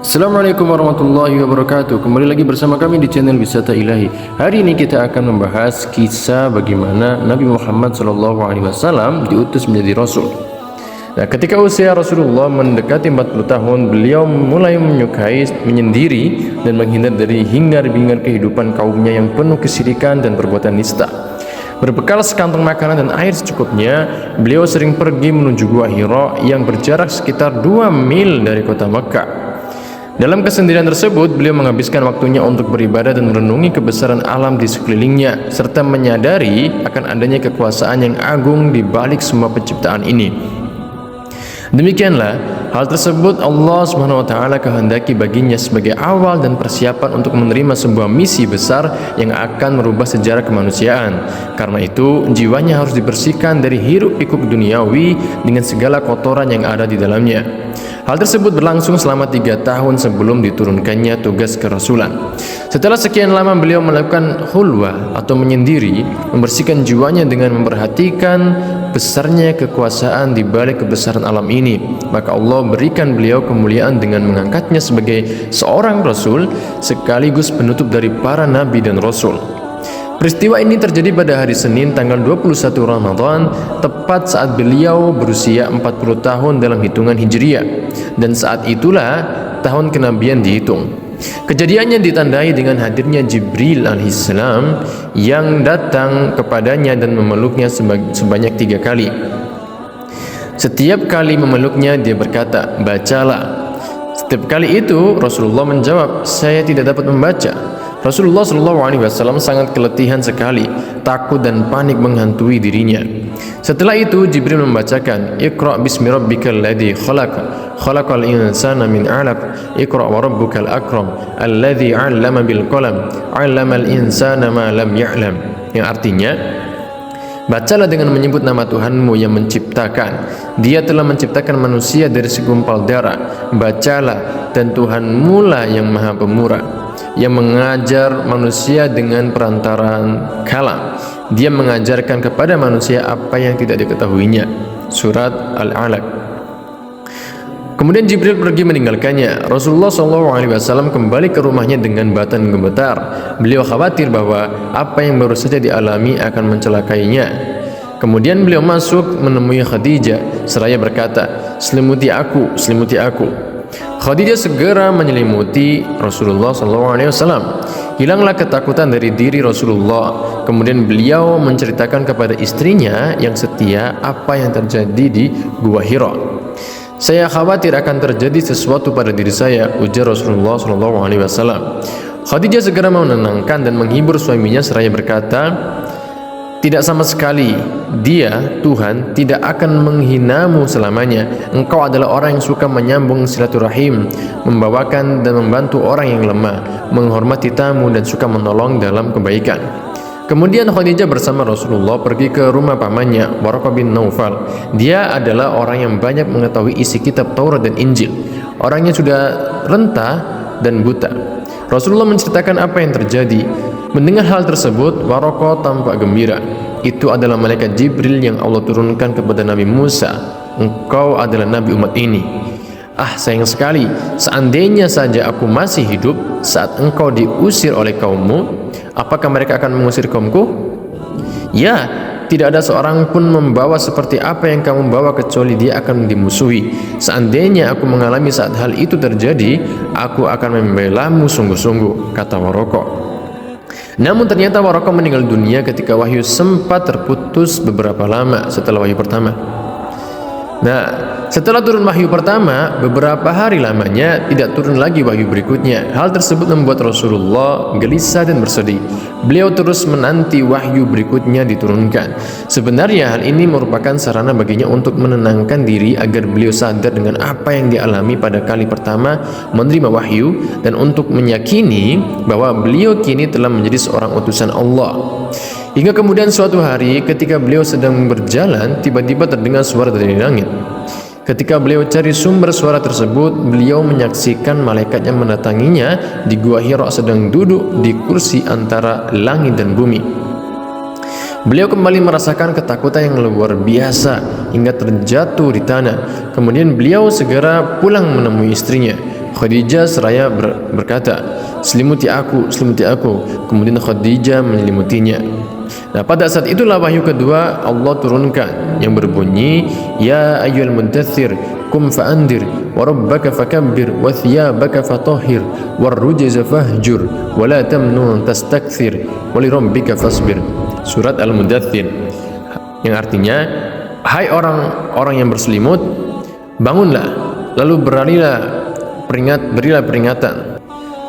Assalamualaikum warahmatullahi wabarakatuh. Kembali lagi bersama kami di channel Wisata Ilahi. Hari ini kita akan membahas kisah bagaimana Nabi Muhammad SAW diutus menjadi Rasul. Nah, ketika usia Rasulullah mendekati 40 tahun, beliau mulai menyendiri dan menghindar dari hingar-bingar kehidupan kaumnya yang penuh kesyirikan dan perbuatan nista. Berbekal sekantong makanan dan air secukupnya, beliau sering pergi menuju Gua Hira yang berjarak sekitar 2 mil dari kota Mekah. Dalam kesendirian tersebut, beliau menghabiskan waktunya untuk beribadah dan merenungi kebesaran alam di sekelilingnya, serta menyadari akan adanya kekuasaan yang agung di balik semua penciptaan ini. Demikianlah, hal tersebut Allah SWT kehendaki baginya sebagai awal dan persiapan untuk menerima sebuah misi besar yang akan merubah sejarah kemanusiaan. Karena itu, jiwanya harus dibersihkan dari hiruk-pikuk duniawi dengan segala kotoran yang ada di dalamnya. Hal tersebut berlangsung selama 3 tahun sebelum diturunkannya tugas kerasulan. Setelah sekian lama beliau melakukan khulwah atau menyendiri, membersihkan jiwanya dengan memperhatikan besarnya kekuasaan di balik kebesaran alam ini, maka Allah berikan beliau kemuliaan dengan mengangkatnya sebagai seorang Rasul sekaligus penutup dari para Nabi dan Rasul. Peristiwa ini terjadi pada hari Senin tanggal 21 Ramadan, tepat saat beliau berusia 40 tahun dalam hitungan Hijriah, dan saat itulah tahun kenabian dihitung. Kejadiannya ditandai dengan hadirnya Jibril alaihissalam yang datang kepadanya dan memeluknya sebanyak 3 kali. Setiap kali memeluknya dia berkata, "Bacalah." Setiap kali itu Rasulullah menjawab, "Saya tidak dapat membaca." Rasulullah SAW sangat keletihan sekali, takut dan panik menghantui dirinya. Setelah itu Jibril membacakan, "Iqra bismi rabbikal ladzi khalaq, khalaqal insana min 'alaq, iqra wa rabbukal akram, alladzi 'allama bil qalam, 'allamal insana ma lam ya'lam." Yang artinya, bacalah dengan menyebut nama Tuhanmu yang menciptakan. Dia telah menciptakan manusia dari segumpal darah. Bacalah, dan Tuhanmu lah yang Maha Pemurah, yang mengajar manusia dengan perantaraan kalam. Dia mengajarkan kepada manusia apa yang tidak diketahuinya. Surat Al-Alaq. Kemudian Jibril pergi meninggalkannya. Rasulullah SAW kembali ke rumahnya dengan badan gemetar. Beliau khawatir bahwa apa yang baru saja dialami akan mencelakainya. Kemudian beliau masuk menemui Khadijah seraya berkata, "Selimuti aku, selimuti aku." Khadijah segera menyelimuti Rasulullah SAW. Hilanglah ketakutan dari diri Rasulullah. Kemudian beliau menceritakan kepada istrinya yang setia apa yang terjadi di Gua Hira. "Saya khawatir akan terjadi sesuatu pada diri saya," ujar Rasulullah SAW. Khadijah segera menenangkan dan menghibur suaminya seraya berkata, "Tidak sama sekali. Dia, Tuhan, tidak akan menghinamu selamanya. Engkau adalah orang yang suka menyambung silaturahim, membawakan dan membantu orang yang lemah, menghormati tamu dan suka menolong dalam kebaikan." Kemudian Khadijah bersama Rasulullah pergi ke rumah pamannya, Waraqah bin Naufal. Dia adalah orang yang banyak mengetahui isi kitab Taurat dan Injil. Orangnya sudah renta dan buta. Rasulullah menceritakan apa yang terjadi. Mendengar hal tersebut, Waraqah tampak gembira. "Itu adalah malaikat Jibril yang Allah turunkan kepada Nabi Musa. Engkau adalah nabi umat ini. Ah, sayang sekali, seandainya saja aku masih hidup saat engkau diusir oleh kaummu, apakah mereka akan mengusir kaumku? Ya, tidak ada seorang pun membawa seperti apa yang kamu bawa kecuali dia akan dimusuhi. Seandainya aku mengalami saat hal itu terjadi, aku akan membelamu sungguh-sungguh," kata Waraqah. Namun ternyata Waraqah meninggal dunia ketika wahyu sempat terputus beberapa lama setelah wahyu pertama. Nah, setelah turun wahyu pertama, beberapa hari lamanya tidak turun lagi wahyu berikutnya. Hal tersebut membuat Rasulullah gelisah dan bersedih. Beliau terus menanti wahyu berikutnya diturunkan. Sebenarnya hal ini merupakan sarana baginya untuk menenangkan diri agar beliau sadar dengan apa yang dialami pada kali pertama menerima wahyu, dan untuk meyakini bahwa beliau kini telah menjadi seorang utusan Allah. Hingga kemudian suatu hari ketika beliau sedang berjalan, tiba-tiba terdengar suara dari langit. Ketika beliau cari sumber suara tersebut, beliau menyaksikan malaikat yang mendatanginya di Gua Hira sedang duduk di kursi antara langit dan bumi. Beliau kembali merasakan ketakutan yang luar biasa hingga terjatuh di tanah. Kemudian beliau segera pulang menemui istrinya. Khadijah seraya berkata, selimuti aku, selimuti aku. Kemudian Khadijah menyelimutinya. Nah, pada saat itulah wahyu kedua Allah turunkan yang berbunyi, ya ayyuhal muddaththir kum fa'andir wa rabbaka fakabbir wa thiyabaka fatahhir war rujza fahjur wa la tamnun tastakthir wa li rabbika fasbir. Surat Al-Muddaththir, yang artinya, hai orang-orang yang berselimut, bangunlah, lalu berilah peringatan,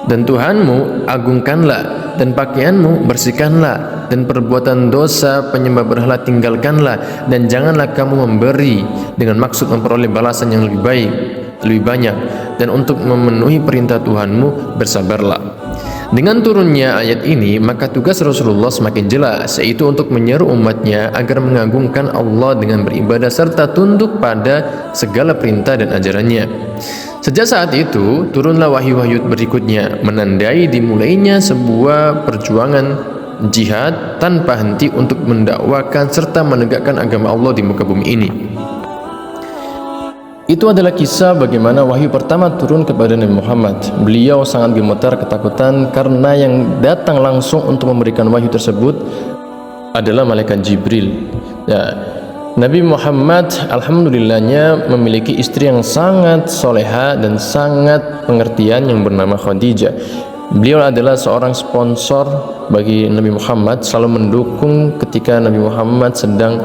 dan Tuhanmu agungkanlah, dan pakaianmu bersihkanlah, dan perbuatan dosa penyembah berhala tinggalkanlah, dan janganlah kamu memberi dengan maksud memperoleh balasan yang lebih baik, lebih banyak, dan untuk memenuhi perintah Tuhanmu bersabarlah. Dengan turunnya ayat ini, maka tugas Rasulullah semakin jelas, yaitu untuk menyeru umatnya agar mengagungkan Allah dengan beribadah serta tunduk pada segala perintah dan ajarannya. Sejak saat itu, turunlah wahyu-wahyu berikutnya, menandai dimulainya sebuah perjuangan jihad tanpa henti untuk mendakwakan serta menegakkan agama Allah di muka bumi ini. Itu adalah kisah bagaimana wahyu pertama turun kepada Nabi Muhammad. Beliau sangat gemetar ketakutan karena yang datang langsung untuk memberikan wahyu tersebut adalah malaikat Jibril. Ya, Nabi Muhammad alhamdulillahnya memiliki istri yang sangat soleha dan sangat pengertian yang bernama Khadijah. Beliau adalah seorang sponsor bagi Nabi Muhammad, selalu mendukung ketika Nabi Muhammad sedang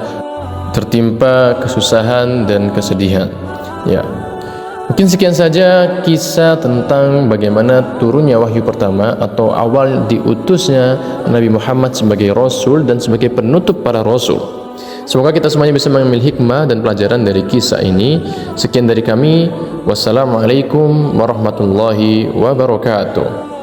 tertimpa kesusahan dan kesedihan. Ya, mungkin sekian saja kisah tentang bagaimana turunnya wahyu pertama atau awal diutusnya Nabi Muhammad sebagai Rasul dan sebagai penutup para Rasul. Semoga kita semuanya bisa mengambil hikmah dan pelajaran dari kisah ini. Sekian dari kami. Wassalamualaikum warahmatullahi wabarakatuh.